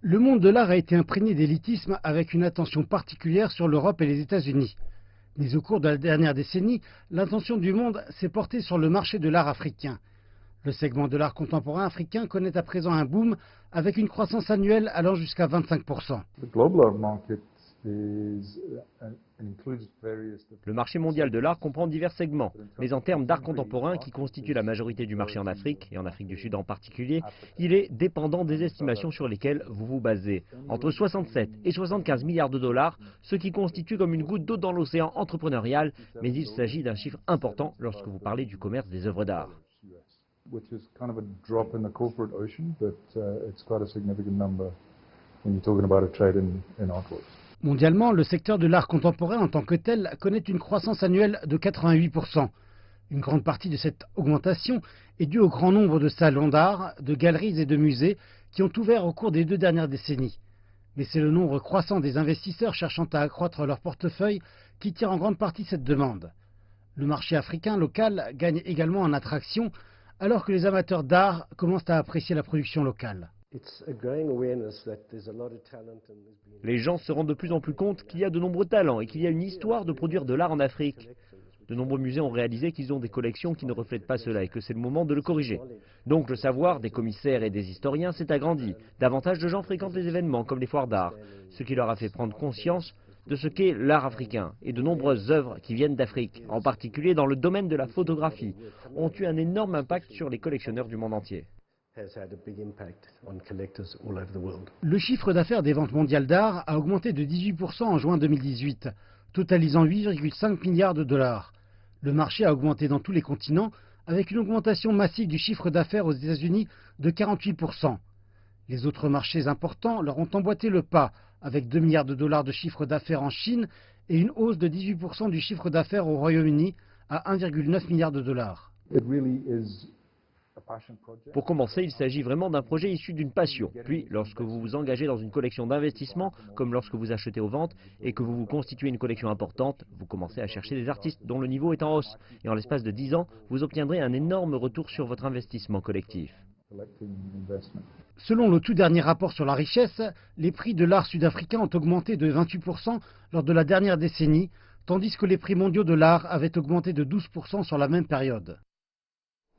Le monde de l'art a été imprégné d'élitisme avec une attention particulière sur l'Europe et les États-Unis. Mais au cours de la dernière décennie, l'attention du monde s'est portée sur le marché de l'art africain. Le segment de l'art contemporain africain connaît à présent un boom avec une croissance annuelle allant jusqu'à 25%. Le marché mondial de l'art comprend divers segments, mais en termes d'art contemporain, qui constitue la majorité du marché en Afrique, et en Afrique du Sud en particulier, il est dépendant des estimations sur lesquelles vous vous basez. Entre 67 et 75 milliards de dollars, ce qui constitue comme une goutte d'eau dans l'océan entrepreneurial, mais il s'agit d'un chiffre important lorsque vous parlez du commerce des œuvres d'art. Which is kind of a drop in the corporate ocean, but it's quite a significant number when you're talking about a trade in artworks. Mondialement, le secteur de l'art contemporain en tant que tel connaît une croissance annuelle de 88%. Une grande partie de cette augmentation est due au grand nombre de salons d'art, de galeries et de musées qui ont ouvert au cours des 2 dernières décennies. Mais c'est le nombre croissant des investisseurs cherchant à accroître leur portefeuille qui tire en grande partie cette demande. Le marché africain local gagne également en attraction alors que les amateurs d'art commencent à apprécier la production locale. Les gens se rendent de plus en plus compte qu'il y a de nombreux talents et qu'il y a une histoire de produire de l'art en Afrique. De nombreux musées ont réalisé qu'ils ont des collections qui ne reflètent pas cela et que c'est le moment de le corriger. Donc le savoir des commissaires et des historiens s'est agrandi. Davantage de gens fréquentent les événements comme les foires d'art, ce qui leur a fait prendre conscience de ce qu'est l'art africain, et de nombreuses œuvres qui viennent d'Afrique, en particulier dans le domaine de la photographie, ont eu un énorme impact sur les collectionneurs du monde entier. Le chiffre d'affaires des ventes mondiales d'art a augmenté de 18% en juin 2018, totalisant 8,5 milliards de dollars. Le marché a augmenté dans tous les continents, avec une augmentation massive du chiffre d'affaires aux États-Unis de 48%. Les autres marchés importants leur ont emboîté le pas, avec 2 milliards de dollars de chiffre d'affaires en Chine et une hausse de 18% du chiffre d'affaires au Royaume-Uni à 1,9 milliard de dollars. Pour commencer, il s'agit vraiment d'un projet issu d'une passion. Puis, lorsque vous vous engagez dans une collection d'investissement, comme lorsque vous achetez aux ventes, et que vous vous constituez une collection importante, vous commencez à chercher des artistes dont le niveau est en hausse. Et en l'espace de 10 ans, vous obtiendrez un énorme retour sur votre investissement collectif. Selon le tout dernier rapport sur la richesse, les prix de l'art sud-africain ont augmenté de 28% lors de la dernière décennie, tandis que les prix mondiaux de l'art avaient augmenté de 12% sur la même période.